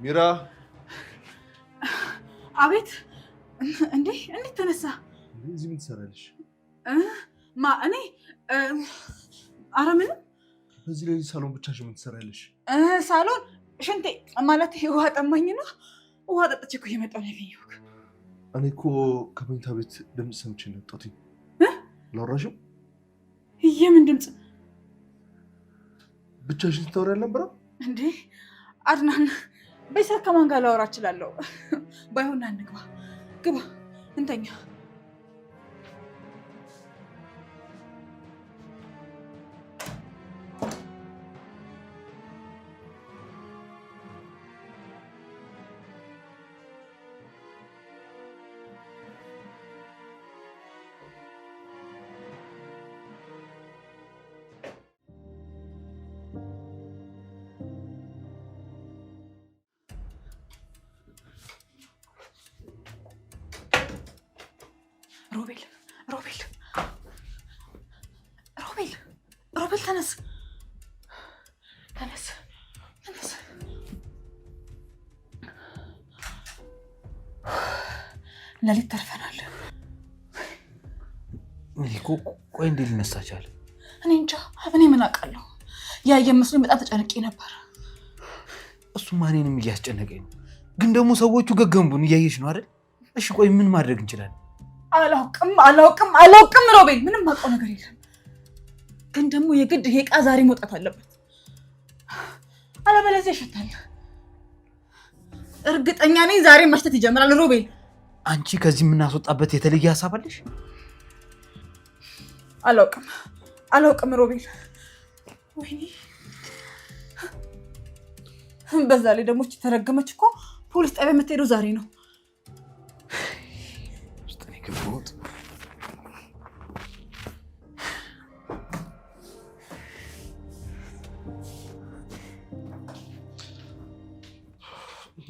ሚራ አቤት እንዴ እንዴት ተነሳ እዚህ ምን ትሰራለሽ እኔ ኧረ ምንም በዚህ ላይ ሳሎን ብቻሽን ምን ትሰራለሽ ሳሎን ሽንቴ ማለት ውሃ ጠማኝ ነው ውሃ ጠጥቼ እኮ እየመጣሁ ነው ያገኘሁት እኔ እኮ ከመኝታ ቤት ድምፅ ሰምቼ ነው የወጣሁት ላወራሽም የምን ድምፅ ብቻሽን ስታወሪ አልነበረም እንዴ አድናን በሰዓት ከማን ጋር ላወራ እችላለሁ ባይሆን እንግባ ግባ እንተኛ ሮቤል ተነስ ለሊት ተርፈናል ቆይ እንዴ ሊነሳ ቻለ እኔ እንጃ እኔ ምን አውቃለሁ ያየ መስሎኝ በጣም ተጨንቄ ነበር እሱ ማንንም እያስጨነቀኝ ነው ግን ደግሞ ሰዎቹ ገገምቡን እያየሽ ነው አይደል እሺ ቆይ ምን ማድረግ እንችላለን አላውቅም ሮቤል ምንም ማውቀው ነገር የለም ግን ደግሞ የግድ ይሄ ዕቃ ዛሬ መውጣት አለበት አለበለዚያ ይሸታል እርግጠኛ ነኝ ዛሬ መሽተት ይጀምራል ሮቤል አንቺ ከዚህ የምናስወጣበት የተለየ ሐሳብ አለሽ አላውቅም ሮቤል ወይኔ በዛ ላይ ደግሞ ተረገመች እኮ ፖሊስ ጣቢያ የምትሄደው ዛሬ ነው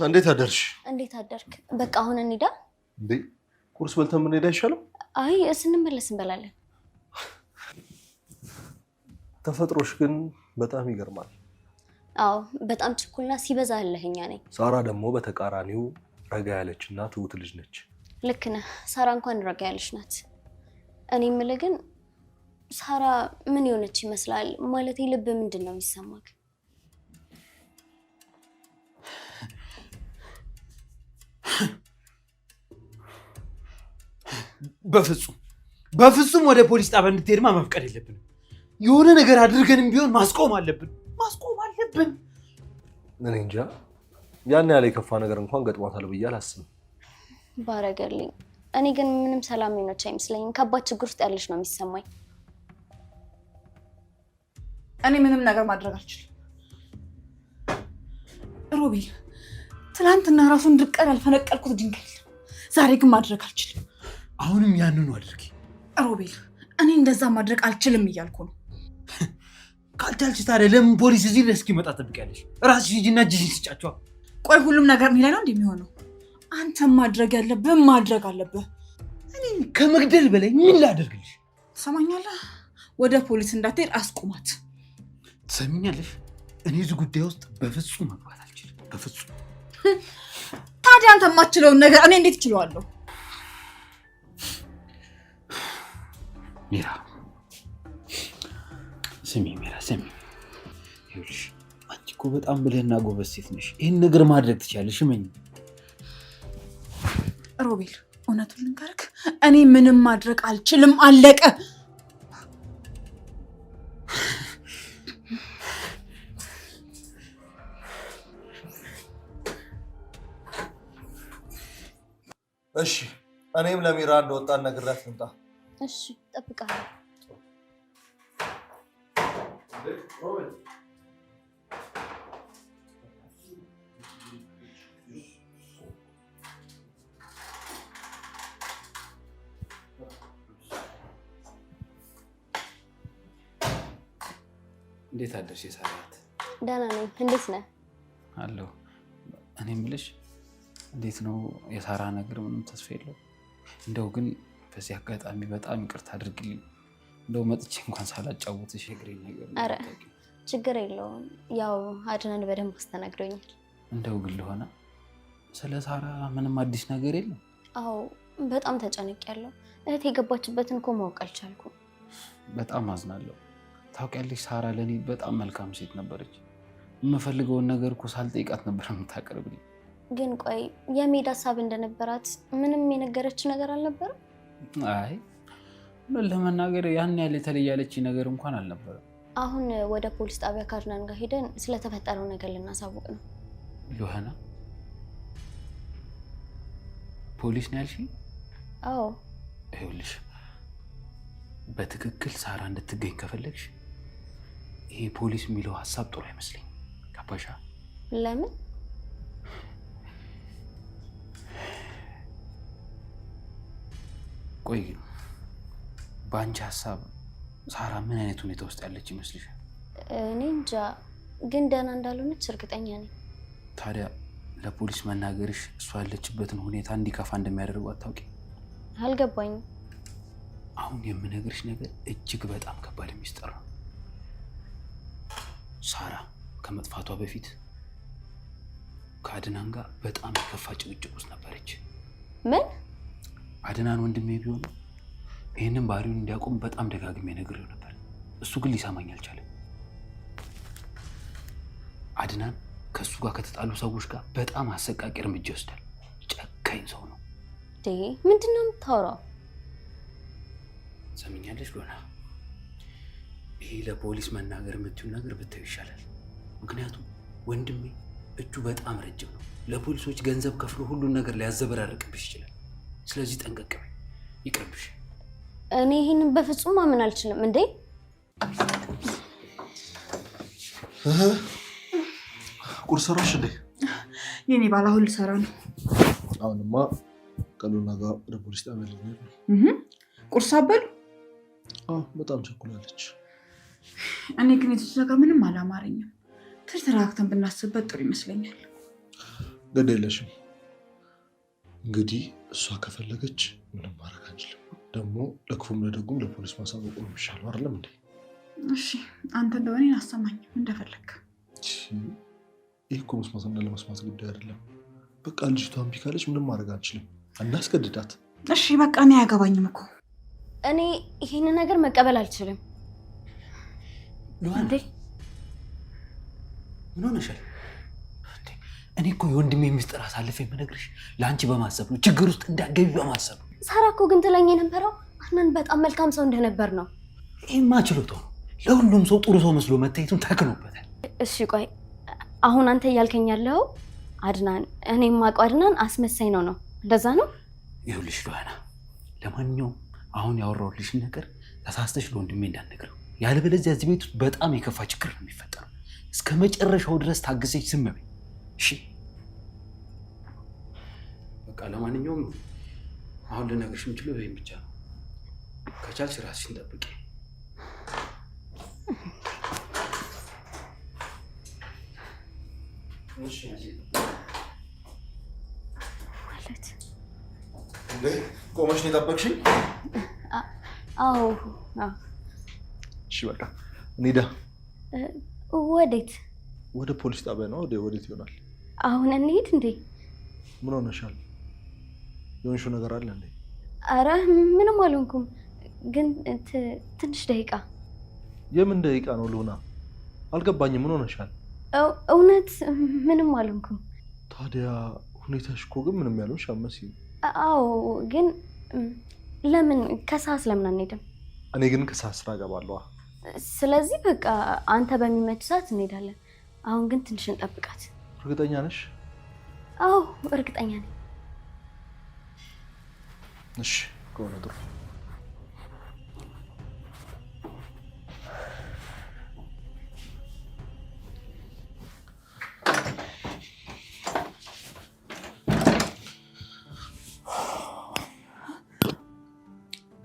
እንዴት አደርሽ እንዴት አደርክ በቃ አሁን እንሂዳ እንዴ ቁርስ በልተን ምን ሄዳ ይሻላል አይ ስንመለስ እንበላለን ተፈጥሮሽ ግን በጣም ይገርማል አዎ በጣም ችኩልና ሲበዛ አለህኛ ነኝ ሳራ ደግሞ በተቃራኒው ረጋ ያለችና ትሁት ልጅ ነች ልክ ነህ ሳራ እንኳን ረጋ ያለች ናት እኔ የምልህ ግን ሳራ ምን የሆነች ይመስላል ማለት ልብ ምንድነው የሚሰማክ በፍጹም ወደ ፖሊስ ጣቢያ እንድትሄድማ መፍቀድ የለብንም የሆነ ነገር አድርገንም ቢሆን ማስቆም አለብን እኔ እንጃ ያን ያለ የከፋ ነገር እንኳን ገጥሟታል ብዬ አላስብም ባረገልኝ እኔ ግን ምንም ሰላም ነች አይመስለኝም ከባድ ችግር ውስጥ ያለች ነው የሚሰማኝ እኔ ምንም ነገር ማድረግ አልችልም ሮቤል ትላንትና ራሱን ድቀል ያልፈነቀልኩት ድንጋይ ዛሬ ግን ማድረግ አልችልም አሁንም ያንኑ አድርጊ ሮቤል እኔ እንደዛ ማድረግ አልችልም እያልኩ ነው ካልቻልሽ ታዲያ ለምን ፖሊስ እዚህ ድረስ እስኪመጣ ትጠብቂያለሽ ራስሽ ሂጂና እጅሽን ስጫቸው ቆይ ሁሉም ነገር እኔ ላይ ነው እንደሚሆነው አንተ ማድረግ ያለብህ ማድረግ አለብህ እኔ ከመግደል በላይ ምን ላደርግልሽ ትሰማኛለህ ወደ ፖሊስ እንዳትሄድ አስቁማት ትሰሚኛለሽ እኔ እዚህ ጉዳይ ውስጥ በፍጹም መግባት አልችልም በፍጹም ታዲያ አንተ የማትችለውን ነገር እኔ እንዴት እችለዋለሁ ሚራ ስሚ ይኸውልሽ አንቺ እኮ በጣም ብልህና ጎበዝ ሴት ነሽ ይህን ነገር ማድረግ ትችያለሽ እመኝ ሮቤል እውነቱን ልንገርክ እኔ ምንም ማድረግ አልችልም አለቀ እሺ እኔም ለሚራ እንደወጣን ነግራት ልምጣ እሺ ጠብቃለሁ እንዴት አደርሽ የሳራት ደህና ነኝ እንዴት ነህ አለሁ እኔ የምልሽ እንዴት ነው የሳራ ነገር ምንም ተስፋ የለው እንደው ግን በዚህ አጋጣሚ በጣም ይቅርታ አድርግልኝ እንደው መጥቼ እንኳን ሳላጫውትሽ እግሬን ነገር አረ ችግር የለውም። ያው አድናን በደንብ አስተናግዶኛል። እንደው ግል ሆነ ስለ ሳራ ምንም አዲስ ነገር የለም? አዎ በጣም ተጨንቄያለሁ። እህት የገባችበትን እኮ ማወቅ አልቻልኩም። በጣም አዝናለሁ። ታውቂያለሽ ሳራ ለኔ በጣም መልካም ሴት ነበረች። የምፈልገውን ነገር እኮ ሳልጠይቃት ነበር የምታቀርብልኝ። ግን ቆይ የመሄድ ሀሳብ እንደነበራት ምንም የነገረች ነገር አልነበረም? አይ ለመናገር ያን ያህል የተለየ ያለችኝ ነገር እንኳን አልነበረም። አሁን ወደ ፖሊስ ጣቢያ ከአድናን ጋር ሄደን ስለተፈጠረው ነገር ልናሳውቅ ነው። ዮሐና ፖሊስ ነው ያልሽኝ? አዎ ይኸውልሽ በትክክል ሳራ እንድትገኝ ከፈለግሽ ይሄ ፖሊስ የሚለው ሀሳብ ጥሩ አይመስለኝም። ገባሻ? ለምን? ቆይ በአንቺ ሀሳብ ሳራ ምን አይነት ሁኔታ ውስጥ ያለች ይመስልሻል? እኔ እንጃ፣ ግን ደህና እንዳልሆነች እርግጠኛ ነኝ። ታዲያ ለፖሊስ መናገርሽ እሷ ያለችበትን ሁኔታ እንዲከፋ እንደሚያደርጉ አታውቂ? አልገባኝም። አሁን የምነግርሽ ነገር እጅግ በጣም ከባድ ሚስጥር ነው። ሳራ ከመጥፋቷ በፊት ከአድናን ጋር በጣም የከፋ ጭቅጭቅ ውስጥ ነበረች። ምን? አድናን ወንድሜ ቢሆን ይህንን ባህሪውን እንዲያቆም በጣም ደጋግሜ ነግሬው ነበር። እሱ ግን ሊሰማኝ አልቻለም። አድናን ከእሱ ጋር ከተጣሉ ሰዎች ጋር በጣም አሰቃቂ እርምጃ ይወስዳል። ጨካኝ ሰው ነው። ምንድን ነው የምታወራው? ሰምኛለሽ ሎና? ይሄ ለፖሊስ መናገር የምትይው ነገር ብታዩ ይሻላል። ምክንያቱም ወንድሜ እጁ በጣም ረጅም ነው። ለፖሊሶች ገንዘብ ከፍሎ ሁሉን ነገር ሊያዘበራርቅብሽ ይችላል። ስለዚህ ጠንቀቅ በይ፣ ይቅርብሽ። እኔ ይህንን በፍጹም ማመን አልችልም። እንዴ ቁርስ ሰራሽ እንዴ? የኔ ባላ ሁሉ ሰራ ነው። አሁንማ ቀሉና ጋር ወደ ፖሊስ ጣቢያ ልንሄድ ነው። ቁርስ አበሉ? በጣም ቸኩላለች። እኔ ግን የትች ነገር ምንም አላማረኝም። ተረጋግተን ብናስብበት ጥሩ ይመስለኛል። ግድ የለሽም። እንግዲህ እሷ ከፈለገች ምንም ማድረግ አንችልም። ደግሞ ለክፉም ለደጉም ለፖሊስ ማሳወቁ ነው የሚሻለው አይደለም እንዴ? እሺ አንተ እንደሆነ አሰማኝ እንደፈለግ። ይህ እኮ መስማትና ለመስማት ጉዳይ አይደለም። በቃ ልጅቷ እምቢ ካለች ምንም ማድረግ አንችልም። እናስገድዳት። እሺ በቃ እኔ አያገባኝም እኮ። እኔ ይህንን ነገር መቀበል አልችልም። ሉሃና ምን ሆነሻል? እኔ እኮ የወንድሜ ሚስጥር አሳልፌ የምነግርሽ ለአንቺ በማሰብ ነው፣ ችግር ውስጥ እንዳትገቢ በማሰብ ነው። ሳራ እኮ ግን ትለኝ የነበረው አድናን በጣም መልካም ሰው እንደነበር ነው። ይህማ ችሎታው ነው። ለሁሉም ሰው ጥሩ ሰው መስሎ መታየቱን ተክኖበታል። እሺ ቆይ አሁን አንተ እያልከኝ ያለው አድናን እኔ የማውቀው አድናን አስመሳይ ነው? እንደዛ ነው? ይኸውልሽ ሉሃና፣ ለማንኛውም አሁን ያወራሁልሽን ነገር ተሳስተሽ ለወንድሜ እንዳትነግረው፣ ያለበለዚያ እዚህ ቤት ውስጥ በጣም የከፋ ችግር ነው የሚፈጠረው። እስከ መጨረሻው ድረስ ታግሰሽ ዝም በይ እሺ? በቃ ለማንኛውም አሁን ልነግርሽ የምችለው ይሄን ብቻ ነው። ከቻልሽ ራስሽን ጠብቂ። እሺ ማለት እንዴ ቆመሽ ነው የጠበቅሽኝ? አዎ። እሺ በቃ እንሂዳ። ወዴት? ወደ ፖሊስ ጣቢያ ነው። ወዴት ይሆናል? አሁን እንሂድ እንዴ? ምን ሆነሻል? የሆንሽው ነገር አለ እንዴ? አረ ምንም አልሆንኩም፣ ግን ትንሽ ደቂቃ። የምን ደቂቃ ነው ሉና? አልገባኝም። ምን ሆነሻል? እውነት ምንም አልሆንኩም። ታዲያ ሁኔታሽ እኮ ግን ምንም ያልሆንሽ አትመስይም። አዎ፣ ግን ለምን ከሰዓት ለምን አንሄድም? እኔ ግን ከሰዓት ስራ እገባለሁ። ስለዚህ በቃ አንተ በሚመች ሰዓት እንሄዳለን። አሁን ግን ትንሽ እንጠብቃት። እርግጠኛ ነሽ? አዎ እርግጠኛ ነኝ። እሺ ከሆነ ጥሩ።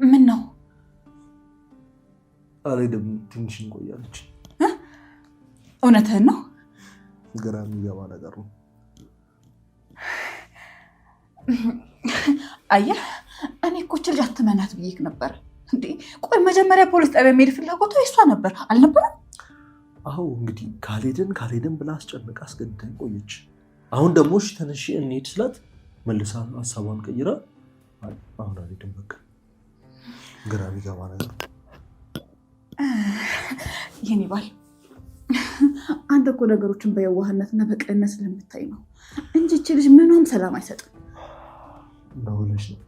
ምን ነው? አልሄድም፣ ትንሽ እንቆያለች። እውነትህን ነው? ግራ የሚገባ ነገር ነው። አየህ፣ እኔ እኮ ልጅ አትመናት ብዬሽ ነበር። እንዴ ቆይ መጀመሪያ ፖሊስ ጣቢያ መሄድ ፍላጎቷ እሷ ነበር አልነበረም? አዎ እንግዲህ ካልሄድን ብላ አስጨንቃ አስገድዳኝ ቆየች። አሁን ደግሞ እሺ ተነሺ እንሂድ ስላት መልሳ ሀሳቧን ቀይራ አሁን አልሄድም በቃ። ግራ የሚገባ ነገር። የኔ ባል አንተ እኮ ነገሮችን በየዋህነትና በቅንነት ስለምታይ ነው እንጂ እቺ ልጅ ምንም ሰላም አይሰጥም። ነው ብለሽ ነው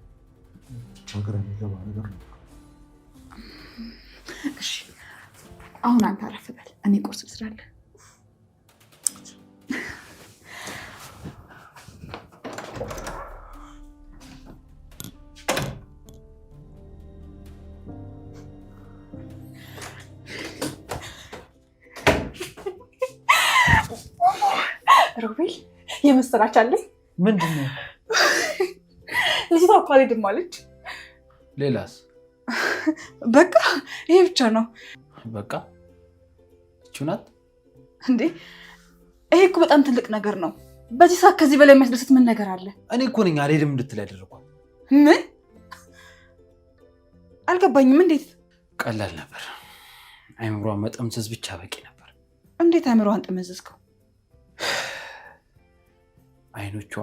ብቻ ግራ የሚገባ ነገር ነው። እሺ አሁን አንተ አረፍ በል፣ እኔ ቁርስ ልስራለሁ። ሮቤል የምስራች አለኝ። ምንድን ነው? ልጅቷ እኮ አልሄድም አለች። ሌላስ? በቃ ይሄ ብቻ ነው። በቃ እቺ ናት እንዴ? ይሄ እኮ በጣም ትልቅ ነገር ነው። በዚህ ሰዓት ከዚህ በላይ የሚያስደስት ምን ነገር አለ? እኔ እኮ ነኝ አልሄድም እንድትል ያደረኳት። ምን? አልገባኝም። እንዴት? ቀላል ነበር። አይምሯን መጠምዘዝ ብቻ በቂ ነበር። እንዴት አይምሯን ጠመዘዝከው? አይኖቿ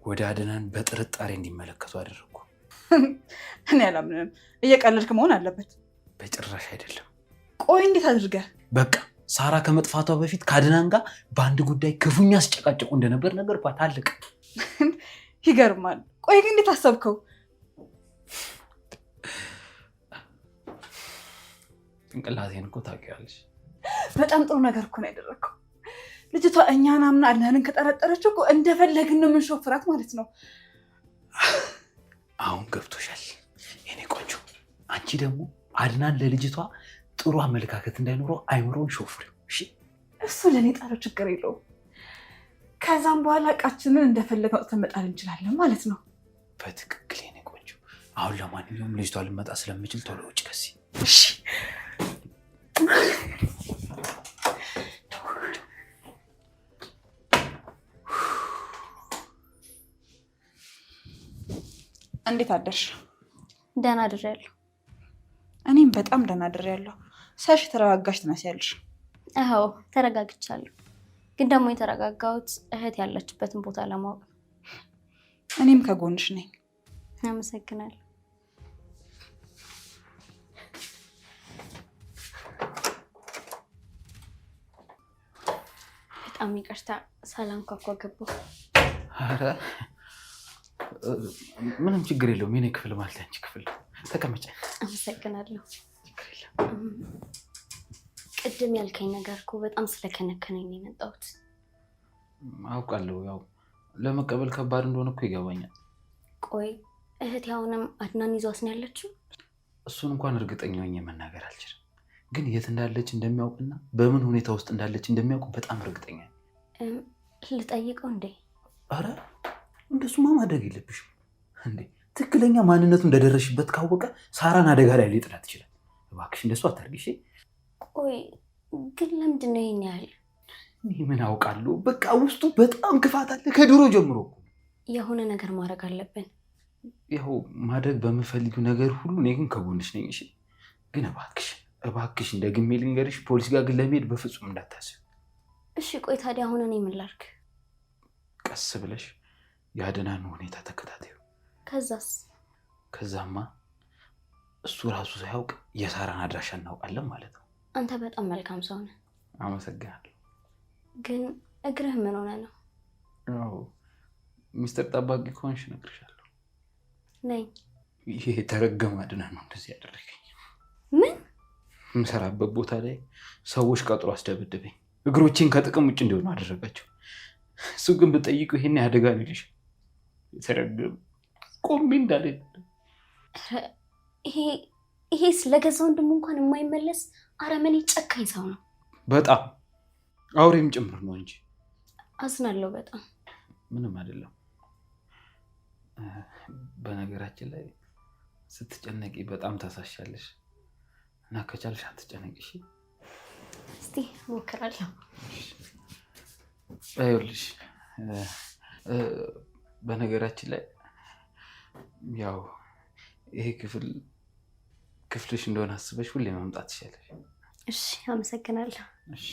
ወደ አድናን በጥርጣሬ እንዲመለከቱ አደረኩ። እኔ አላምንም። እየቀለድክ መሆን አለበት። በጭራሽ አይደለም። ቆይ እንዴት አድርገህ? በቃ ሳራ ከመጥፋቷ በፊት ከአድናን ጋር በአንድ ጉዳይ ክፉኛ አስጨቃጨቁ እንደነበር ነገርኳት። አለቀ። ይገርማል። ቆይ ግን እንዴት አሰብከው? ጭንቅላቴን እኮ ታውቂዋለሽ። በጣም ጥሩ ነገር እኮ ነው ያደረግከው። ልጅቷ እኛን አምና አድናንን ከጠረጠረች እኮ እንደፈለግን ነው የምንሾፍራት ማለት ነው። አሁን ገብቶሻል የኔ ቆንጆ። አንቺ ደግሞ አድናን ለልጅቷ ጥሩ አመለካከት እንዳይኖረው አይምሮን ሾፍሪው። እሺ እሱ ለእኔ ጣለው ችግር የለውም። ከዛም በኋላ እቃችንን እንደፈለግ አውጥተን መጣል እንችላለን ማለት ነው። በትክክል የኔ ቆንጆ። አሁን ለማንኛውም ልጅቷ ልመጣ ስለምችል ቶሎ ውጭ ከዚህ። እሺ እንዴት አደርሽ? ደህና አድሬያለሁ። እኔም በጣም ደህና አድሬያለሁ። ሳሽ ተረጋጋሽ ትመስያለሽ። አዎ ተረጋግቻለሁ፣ ግን ደግሞ የተረጋጋሁት እህት ያለችበትን ቦታ ለማወቅ ነው። እኔም ከጎንሽ ነኝ። አመሰግናለሁ። በጣም ይቅርታ ሳላንኳኳ ገባሁ። ኧረ ምንም ችግር የለውም። የኔ ክፍል ማለት አንቺ ክፍል ነው። ተቀመጭ። አመሰግናለሁ። ቅድም ያልከኝ ነገር እኮ በጣም ስለከነከነኝ ነው የመጣሁት። አውቃለሁ፣ ያው ለመቀበል ከባድ እንደሆነ እኮ ይገባኛል። ቆይ እህቴ አሁንም አድናን ይዟት ነው ያለችው? እሱን እንኳን እርግጠኛ ሆኜ መናገር አልችልም፣ ግን የት እንዳለች እንደሚያውቅና በምን ሁኔታ ውስጥ እንዳለች እንደሚያውቁ በጣም እርግጠኛ ነኝ። ልጠይቀው እንዴ? ኧረ እንደሱማ ማድረግ የለብሽም እንዴ። ትክክለኛ ማንነቱ እንደደረሽበት ካወቀ ሳራን አደጋ ላይ ሊጥላት ይችላል። እባክሽ እንደሱ አታርጊሽ። ቆይ ግን ለምንድን ነው ይሄን ያህል? እኔ ምን አውቃለሁ። በቃ ውስጡ በጣም ክፋት አለ ከድሮ ጀምሮ። የሆነ ነገር ማድረግ አለብን። ያው ማድረግ በምፈልጊው ነገር ሁሉ እኔ ግን ከጎንሽ ነኝ። እሺ ግን እባክሽ ደግሜ ልንገርሽ፣ ፖሊስ ጋር ግን ለመሄድ በፍጹም እንዳታስብ። እሺ ቆይ ታዲያ አሁን እኔ ምን ላድርግ? ቀስ ብለሽ የአድናን ሁኔታ ተከታተዩ። ከዛማ እሱ ራሱ ሳያውቅ የሳራን አድራሻ እናውቃለን ማለት ነው። አንተ በጣም መልካም ሰው ነህ። አመሰግናለሁ። ግን እግርህ ምን ሆነ ነው? ያው ሚስተር ጠባቂ ከሆንሽ እነግርሻለሁ። ነኝ። ይሄ የተረገመ አድናን ነው እንደዚህ ያደረገኝ። ምን? የምሰራበት ቦታ ላይ ሰዎች ቀጥሮ አስደብድበኝ፣ እግሮቼን ከጥቅም ውጭ እንዲሆኑ አደረጋቸው። እሱ ግን ብጠይቁ ይሄን አደጋ ነው ይልሽ። የተረገመ ቆሜ እንዳለ ይሄ ስለገዛ ወንድሙ እንኳን የማይመለስ አረመኔ ጨካኝ ሰው ነው። በጣም አውሬም ጭምር ነው እንጂ። አዝናለሁ በጣም። ምንም አይደለም። በነገራችን ላይ ስትጨነቂ በጣም ታሳሻለሽ እና ከቻልሽ አትጨነቂ። እሺ እስቲ ሞክራለሁ። አይውልሽ በነገራችን ላይ ያው ይሄ ክፍልሽ እንደሆነ አስበሽ ሁሌ መምጣት ትችላለሽ። እሺ አመሰግናለሁ። እሺ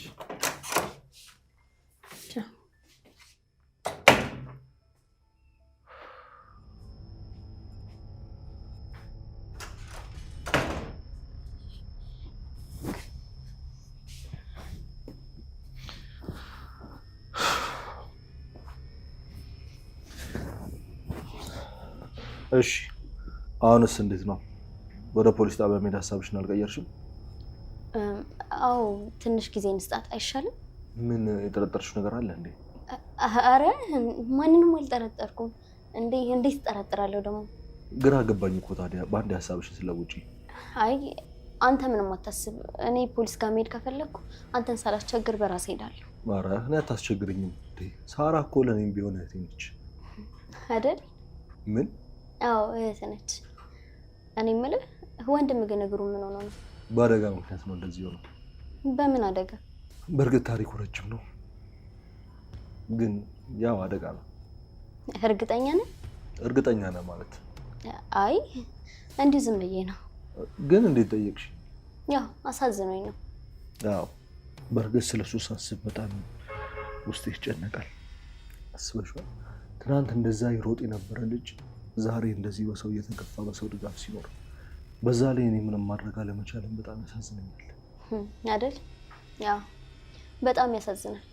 እሺ አሁንስ እንዴት ነው? ወደ ፖሊስ ጣቢያ መሄድ ሀሳብሽን አልቀየርሽም? አዎ ትንሽ ጊዜ እንስጣት አይሻልም? ምን የጠረጠርሽው ነገር አለ እንዴ? አረ ማንንም አልጠረጠርኩም። እንዴት እጠረጥራለሁ ደግሞ? ግራ ገባኝ እኮ ታዲያ በአንድ ሀሳብሽን ስለውጪ። አይ አንተ ምንም አታስብ። እኔ ፖሊስ ጋር መሄድ ከፈለኩ አንተን ሳላስቸግር በራሴ ሄዳለሁ። ኧረ እኔ አታስቸግርኝም እንዴ? ሳራ እኮ ለእኔም ቢሆን እህቴ ነች አይደል? ምን? አዎ እህት ነች። እኔ የምልህ ወንድም ግን እግሩ ምን ሆኖ ነው? በአደጋ ምክንያት ነው እንደዚህ ሆነው። በምን አደጋ? በእርግጥ ታሪኩ ረጅም ነው፣ ግን ያው አደጋ ነው። እርግጠኛ ነህ? እርግጠኛ ነህ ማለት? አይ እንዲሁ ዝም ብዬ ነው። ግን እንዴት ጠየቅሽ? ያው አሳዝኖኝ ነው። ያው በእርግጥ ስለሱ ሳስብ በጣም ውስጤ ይጨነቃል። አስበሽዋል? ትናንት እንደዛ ይሮጥ የነበረ ልጅ ዛሬ እንደዚህ በሰው እየተገፋ በሰው ድጋፍ ሲኖር፣ በዛ ላይ እኔ ምንም ማድረግ አለመቻለን በጣም ያሳዝነኛል አይደል? ያው በጣም ያሳዝናል።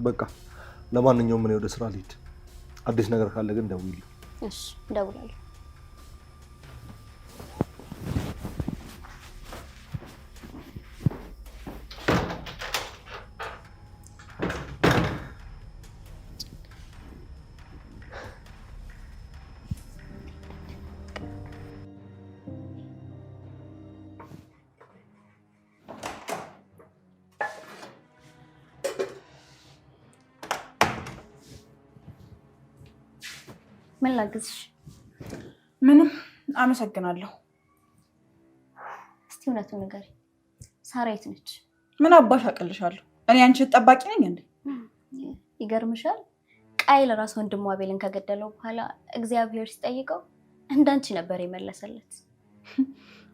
በቃ ለማንኛውም እኔ ወደ ስራ ልሂድ። አዲስ ነገር ካለ ግን ደውይልኝ። እሺ እደውላለሁ። ምን ላግዝሽ? ምንም አመሰግናለሁ። እስቲ እውነቱን ንገሪኝ፣ ሳራ የት ነች? ምን አባሽ አቅልሻለሁ? እኔ አንቺ ጠባቂ ነኝ እንዴ? ይገርምሻል፣ ቃይል ራስ ወንድሙ አቤልን ከገደለው በኋላ እግዚአብሔር ሲጠይቀው እንዳንቺ ነበር የመለሰለት።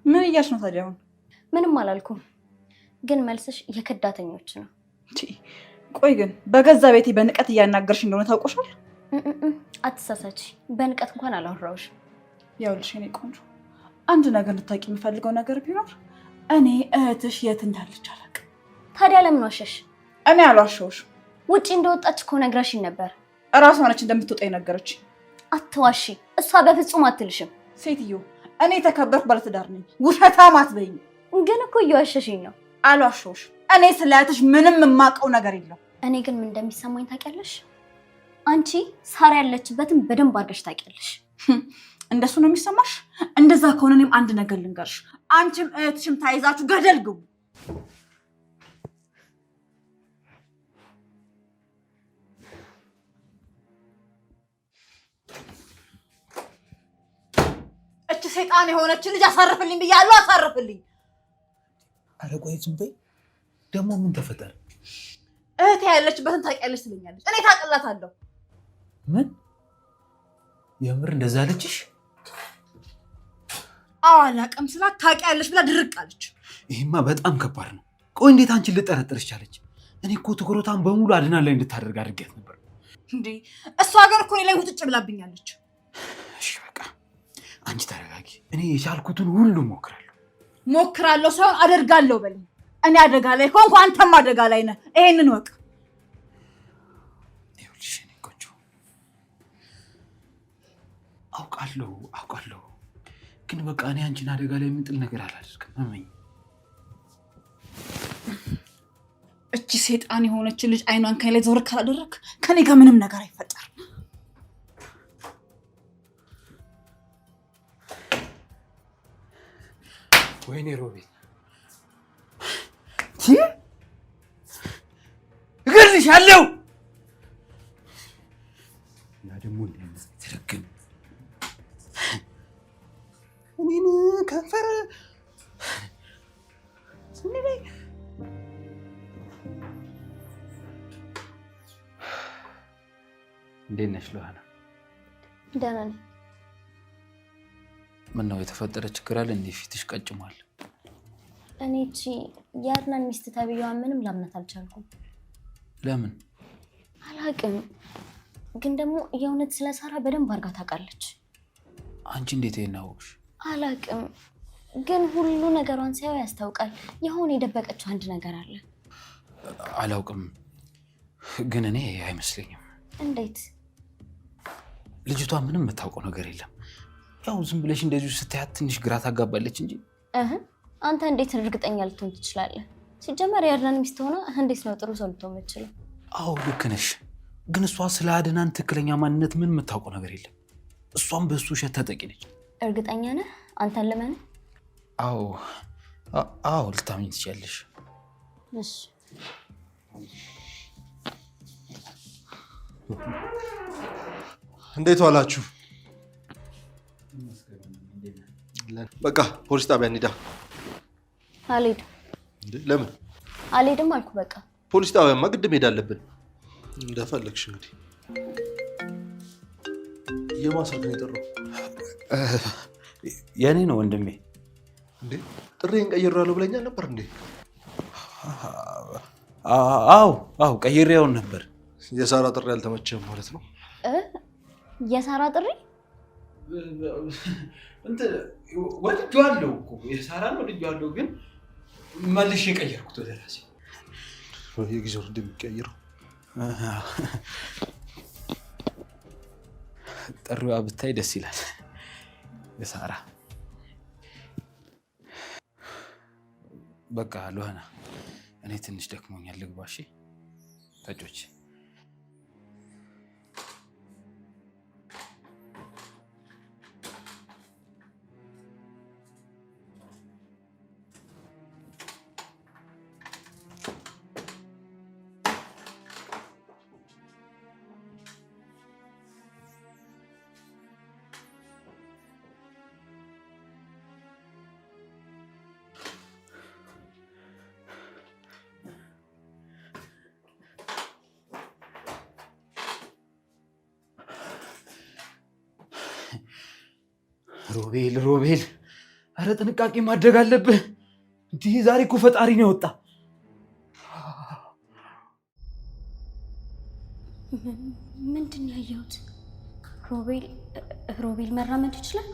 ምን እያልሽ ነው ታዲያ? አሁን ምንም አላልኩም፣ ግን መልስሽ የከዳተኞች ነው። ቆይ ግን በገዛ ቤቴ በንቀት እያናገርሽ እንደሆነ ታውቆሻል? አትሳሳች፣ በንቀት እንኳን አላወራሁሽም። ያውልሽ የኔ ቆንጆ፣ አንድ ነገር እንድታውቂ የምፈልገው ነገር ቢኖር እኔ እህትሽ የት እንዳለች አላውቅም። ታዲያ ለምን ዋሸሽ? እኔ አልዋሸሁሽም። ውጪ እንደወጣች እኮ ነግራሽኝ ነበር። እራሷ ነች እንደምትወጣ የነገረች። አትዋሺ፣ እሷ በፍጹም አትልሽም። ሴትዮ፣ እኔ የተከበርኩ ባለትዳር ነኝ፣ ውሸታም አትበይኝ። ግን እኮ እየዋሸሽኝ ነው። አልዋሸሁሽም። እኔ ስለ እህትሽ ምንም የማውቀው ነገር የለም። እኔ ግን ምን እንደሚሰማኝ ታውቂያለሽ? አንቺ ሳራ ያለችበትን በደንብ አድርገሽ ታውቂያለሽ። እንደሱ ነው የሚሰማሽ? እንደዛ ከሆነ እኔም አንድ ነገር ልንገርሽ፣ አንቺም እህትሽም ታይዛችሁ ገደል ግቡ። እቺ ሰይጣን የሆነች ልጅ አሳርፍልኝ ብያለሁ፣ አሳርፍልኝ። ኧረ ቆይ ዝም በይ። ደግሞ ምን ተፈጠረ? እህቴ ያለችበትን ታውቂያለሽ ትለኛለች። እኔ ታውቅላታለሁ። ምን? የምር እንደዛ አለችሽ? አዎ አላውቅም ስላት ታውቂያለሽ ብላ ድርቅ አለች። ይሄማ በጣም ከባድ ነው። ቆይ እንዴት አንቺን ልጠረጥርሽ ቻለች? እኔ እኮ ትኩረቷን በሙሉ አድና ላይ እንድታደርግ አድርጌያት ነበር። እንዴ እሷ ሀገር እኮ እኔ ላይ ውጥጭ ብላብኛለች። እሺ በቃ አንቺ ተረጋጊ። እኔ የቻልኩትን ሁሉ ሞክራለሁ ሳይሆን አደርጋለሁ በለኝ። እኔ አደጋ ላይ ከሆንኩ አንተም አደጋ ላይ ነህ። ይሄንን ወቅ ይኸውልሽ እኔ ቆንጆ አውቃለሁ፣ ግን በቃ እኔ አንቺን አደጋ ላይ የምጥል ነገር አላደርግም። እመኝ። እቺ ሰይጣን የሆነች ልጅ አይኗን ከኔ ላይ ዞር ካላደረክ ከኔ ጋር ምንም ነገር አይፈጠርም። ወይኔ ሮቤል እገልሻለሁ። እና ደግሞ ትረግም እኔን ከንፈር ስንበይ እንዴት ነሽ ሉሃና? ደህና ነኝ። ምነው የተፈጠረ ችግር አለ እንዴ? ፊትሽ ቀጭሟል። እኔ እቺ የአድናን ሚስት ተብዬዋን ምንም ላምናት አልቻልኩም። ለምን? አላውቅም፣ ግን ደግሞ የእውነት ስለ ሳራ በደንብ አድርጋ ታውቃለች። አንቺ እንዴት ይሄን አወቅሽ? አላውቅም፣ ግን ሁሉ ነገሯን ሳይው ያስታውቃል። የሆነ የደበቀችው አንድ ነገር አለ። አላውቅም፣ ግን እኔ አይመስለኝም። እንዴት? ልጅቷ ምንም የምታውቀው ነገር የለም። ያው ዝም ብለሽ እንደዚሁ ስታያት ትንሽ ግራ ታጋባለች እንጂ። አንተ እንዴት እርግጠኛ ልትሆን ትችላለህ? ሲጀመር የአድናን ሚስት ሆና እንዴት ነው ጥሩ ሰው ልትሆን የምትችለው? አዎ ልክ ነሽ፣ ግን እሷ ስለ አድናን ትክክለኛ ማንነት ምን የምታውቀው ነገር የለም። እሷም በሱ ውሸት ተጠቂ ነች። እርግጠኛ ነህ? አንተን ልመን? አዎ ልታምኝ ትችያለሽ። እሺ እንዴት ዋላችሁ? በቃ ፖሊስ ጣቢያ እንሂዳ። አልሄድም። ለምን? አልሄድም አልኩ። በቃ ፖሊስ ጣቢያማ ግድ መሄድ አለብን። እንደፈለግሽ እንግዲህ። የማን ስልክ ነው የጠራው? የኔ ነው ወንድሜ። እንዴ ጥሪን ቀይሬዋለሁ ብለኛል ነበር እንዴ? አዎ ቀይሬውን ነበር። የሳራ ጥሪ አልተመቸም ማለት ነው? የሳራ ጥሪ ወድጄዋለሁ እኮ የሳራን ወድጄዋለሁ፣ ግን መልሼ ቀየርኩት ወደ ራሴ። የጊዜው እንደሚቀየረው ጥሪዋ ብታይ ደስ ይላል። የሳራ በቃ ሉሃና፣ እኔ ትንሽ ደክሞኛል፣ ልግባ። እሺ ተጮች ሮቤል፣ አረ ጥንቃቄ ማድረግ አለብህ። እንዲህ ዛሬ እኮ ፈጣሪ ነው ያወጣ። ምንድን ነው ያየሁት? ሮቤል መራመድ ይችላል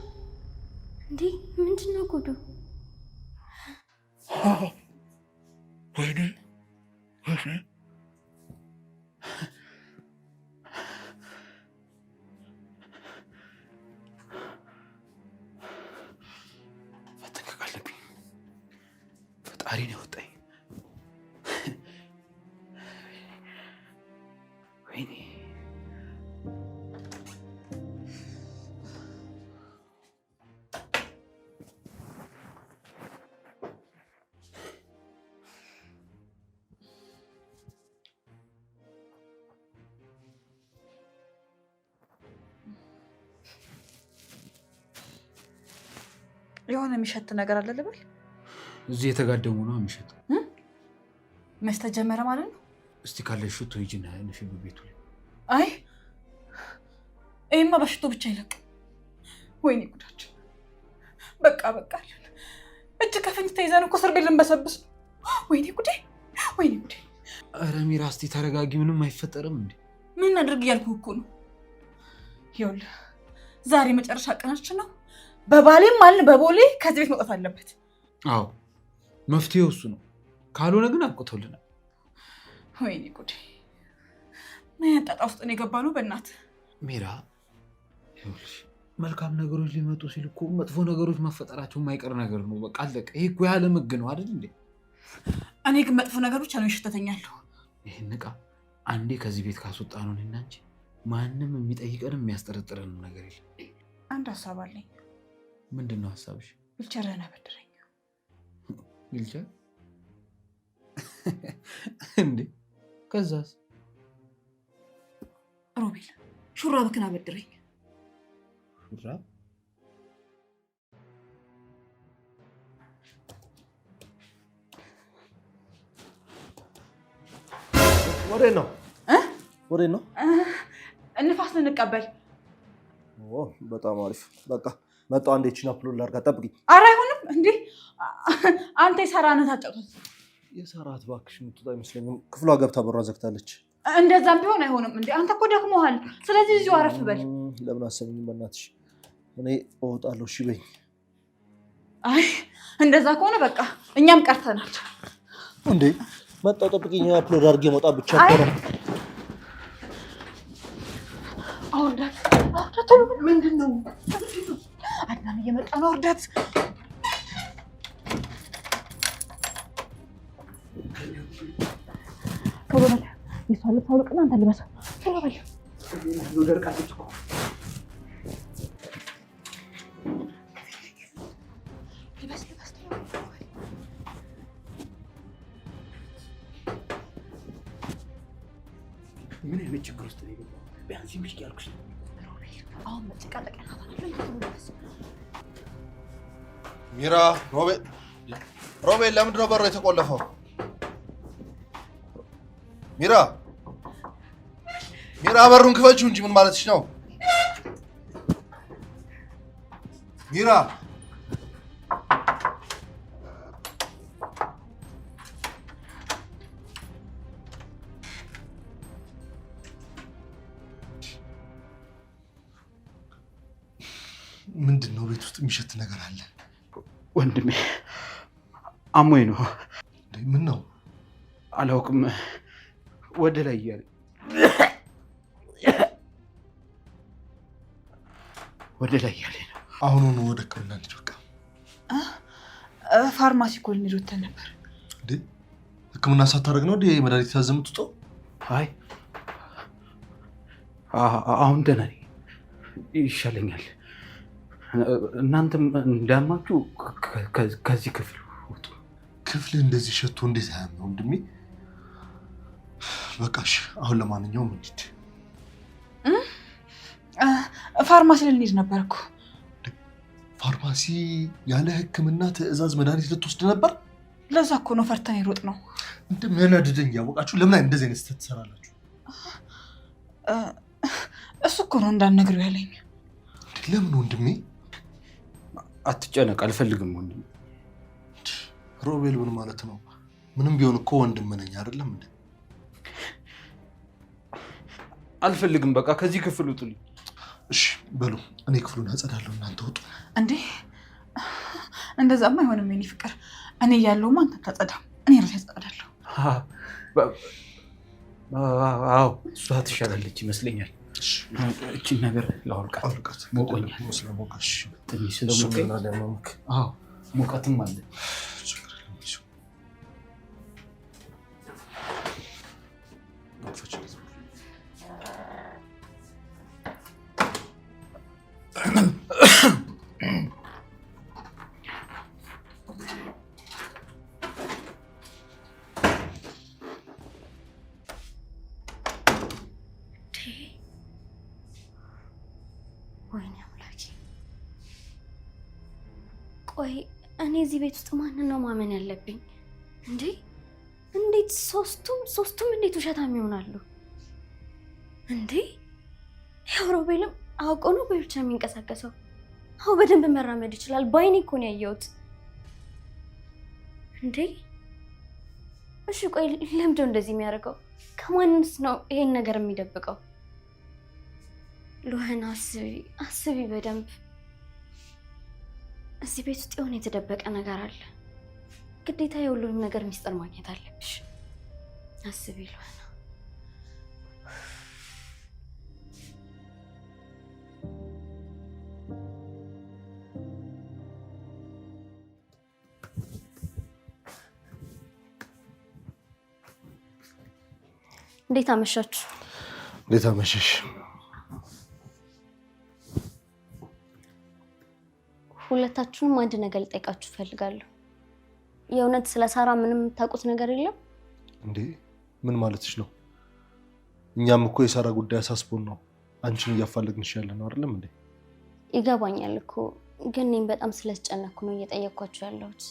እንዴ? ምንድን ነው ጉዱ? ወይኔ ፈጣሪ ነው ያወጣኝ። ወይኔ የሆነ የሚሸት ነገር አለ ልበል? እዚህ የተጋደሙ ነው የሚሸጠው። መስጠት ጀመረ ማለት ነው። እስቲ ካለሽ ሽቶ ሂጂና ንሽብ ቤቱ ላይ። አይ ይሄማ በሽቶ ብቻ ይለቅ። ወይኔ ጉዳችን። በቃ እጅ ከፍንጅ ተይዘን እኮ እስር ቤት ልንበሰብስ። ወይኔ ጉዴ። ኧረ ሚራ እስቲ ተረጋጊ፣ ምንም አይፈጠርም እንዴ። ምን አድርግ እያልኩህ እኮ ነው። ይኸውልህ ዛሬ መጨረሻ ቀናችን ነው። በባሌም አለ በቦሌ ከዚህ ቤት መውጣት አለበት። አዎ መፍትሄው እሱ ነው። ካልሆነ ግን አብቅቶልናል። ወይኔ ጉዴ። ምን ያጣጣ ውስጥ ነው የገባነው? በእናትህ ሚራ፣ ይኸውልሽ መልካም ነገሮች ሊመጡ ሲል እኮ መጥፎ ነገሮች መፈጠራቸው የማይቀር ነገር ነው። በቃ አለቀ። ይሄ እኮ ያለ ሕግ ነው አይደል እንዴ? እኔ ግን መጥፎ ነገሮች አሉ ይሽተተኛለሁ። ይሄን ዕቃ አንዴ ከዚህ ቤት ካስወጣ ነው እና እንጂ ማንም የሚጠይቀንም የሚያስጠረጥረንም ነገር የለም። አንድ ሀሳብ አለኝ። ምንድን ነው ሀሳብሽ? ዊልቸርህን አበድረኝ። ዊልቸር እንዴ? ከዛስ? ሮቤል ሹራብክን አበድረኝ። ሹራብ? ወዴት ነው? ንፋስ ልንቀበል። በጣም አሪፍ። በቃ መጣሁ። አንዴ ቺና ፕሎን ላድርጋ፣ ጠብቂኝ። ኧረ አይሆንም እንዴ! አንተ የሳራን ታጫውታት። የሳራት እባክሽ የምትወጣ አይመስለኝም። ክፍሏ ገብታ በሯ ዘግታለች። እንደዛም ቢሆን አይሆንም እንዴ አንተ እኮ ደክሞሃል። ስለዚህ እዚሁ አረፍ በል። ለምን አሰብኝም በእናትሽ እኔ እወጣለሁ። እሺ በይኝ። አይ እንደዛ ከሆነ በቃ እኛም ቀርተናል። እንዴ መጣሁ ጠብቂኝ። አፕሎድ አድርጌ መውጣት ብቻ ነው። አውርዳት። ምንድን ነው አድናን እየመጣ ነው። አውርዳት። ቶሎ በል። የሷ ልብስ አውልቅና አንተ ልበሰው። ቶሎ በል። ደርቃለች እኮ ምን አይነት ችግር ውስጥ ነው የገባው? ቢያንስ ምሽቅ ያልኩሽ ነው። አሁን መጨቃጨቅ ሚራ ሮቤል ለምንድን ነው በሩ የተቆለፈው? ሚራ በሩን ክፈችው እንጂ ምን ማለትሽ ነው? ሚራ ምንድን ነው ቤት ውስጥ የሚሸት ነገር አለ? ወንድሜ አሞኝ ነው። ምን ነው? አላውቅም። ወደ ላይ እያለ ነው። አሁኑኑ ወደ ሕክምና እንሂድ። በቃ ፋርማሲ እኮ ልንሄድ ወተን ነበር። እንዴ ሕክምና ሳታደርግ ነው እንዴ መድኃኒት ታዘህ የምትወጣው? አይ አሁን ደህና ነኝ፣ ይሻለኛል። እናንተም እንዳማችሁ ከዚህ ክፍል ውጡ። ክፍል እንደዚህ ሸቶ እንዴት አያምነው ወንድሜ? በቃሽ አሁን ለማንኛውም እንሂድ። ፋርማሲ ልንሄድ ነበር እኮ። ፋርማሲ ያለ ሕክምና ትዕዛዝ መድኃኒት ልትወስድ ነበር? ለዛ እኮ ነው ፈርተን ይሮጥ ነው። እንደሚያናድደኝ ያወቃችሁ ለምን አይነት እንደዚህ አይነት ስህተት ትሰራላችሁ? እሱ እኮ ነው እንዳትነግሪው ያለኝ። ለምን ወንድሜ? አትጨነቅ፣ አልፈልግም ወንድሜ። ሮቤል ምን ማለት ነው? ምንም ቢሆን እኮ ወንድም ነኝ አይደለም እንዴ? አልፈልግም፣ በቃ ከዚህ ክፍል ውጡልኝ። እሺ በሉ እኔ ክፍሉን አጸዳለሁ፣ እናንተ ውጡ። እንዴ እንደዛማ አይሆንም የኔ ፍቅር። እኔ እያለሁማ አንተ አታጸዳም፣ እኔ ራሴ አጸዳለሁ። አዎ እሷ ትሻላለች ይመስለኛል። እቺን ነገር ላውልቃት። ሞቆኛል። ትንሽ ስለሞቀኝ ሙቀትም አለ። ወይኔ አምላኬ! ቆይ እኔ እዚህ ቤት ውስጥ ማንን ነው ማመን ያለብኝ እንዴ? እንዴት ሶስቱም እንዴት ውሸታም ይሆናሉ እንዴ? ሮቤልም አውቆ ነው በብቻ የሚንቀሳቀሰው? አዎ በደንብ መራመድ ይችላል። ባይኔ እኮ ነው ያየሁት እንዴ። እሺ ቆይ ለምንድነው እንደዚህ የሚያደርገው? ከማንስ ነው ይሄን ነገር የሚደብቀው? ሉህን አስቢ በደንብ። እዚህ ቤት ውስጥ የሆነ የተደበቀ ነገር አለ። ግዴታ የሁሉንም ነገር ሚስጥር ማግኘት አለብሽ። አስቢ ሉህን። እንዴት አመሻችሁ? እንዴት አመሸሽ? ሁለታችሁንም አንድ ነገር ልጠይቃችሁ እፈልጋለሁ። የእውነት ስለ ሳራ ምንም የምታውቁት ነገር የለም እንዴ? ምን ማለትሽ ነው? እኛም እኮ የሳራ ጉዳይ አሳስቦን ነው አንቺን እያፋለግንሽ ያለ ነው አይደለም እንዴ? ይገባኛል እኮ ግን እኔም በጣም ስለተጨነኩ ነው እየጠየኳችሁ ያለሁት።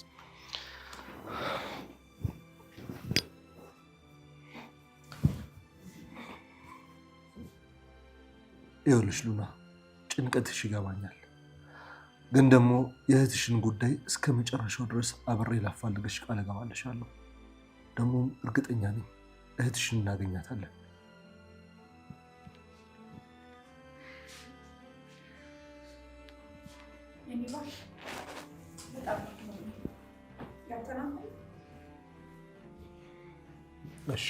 ይኸውልሽ ሉና፣ ጭንቀትሽ ይገባኛል። ግን ደግሞ የእህትሽን ጉዳይ እስከ መጨረሻው ድረስ አብሬ ላፋልግሽ ቃል እገባልሻለሁ። ደግሞ እርግጠኛ ነኝ እህትሽን እናገኛታለን። እሺ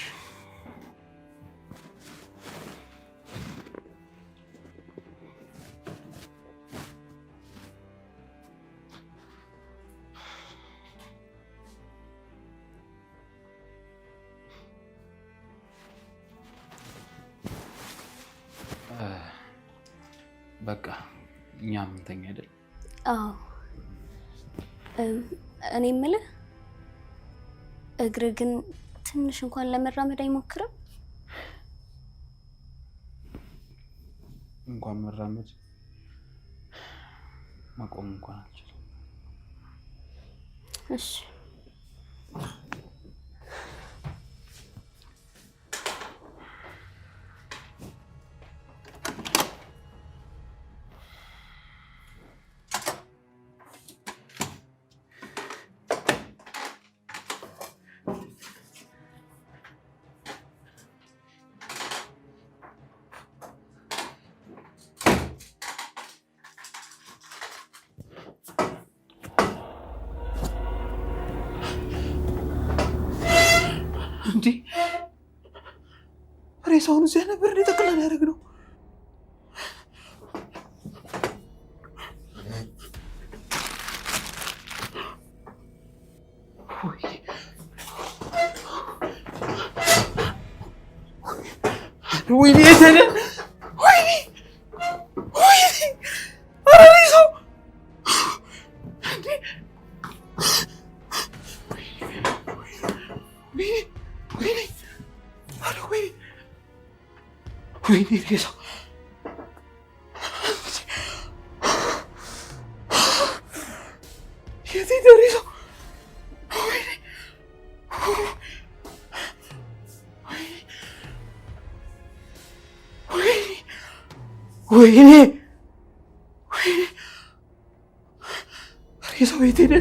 በቃ እኛም እንተኛ አይደል? አዎ። እኔ የምልህ እግር ግን ትንሽ እንኳን ለመራመድ አይሞክርም? እንኳን መራመድ መቆም እንኳን አልችልም። እሺ እንዴ ሬሳውን እዚያ ነበር እንዴ ጠቅላላ ያደረግነው? ወይኔ የተነ ወይኔ ወይኔ ሬሳው እንዴ ወይኔ ሬሳው የት ሄደ ሬሳው? ወይኔ ሬሳው የት ሄደ?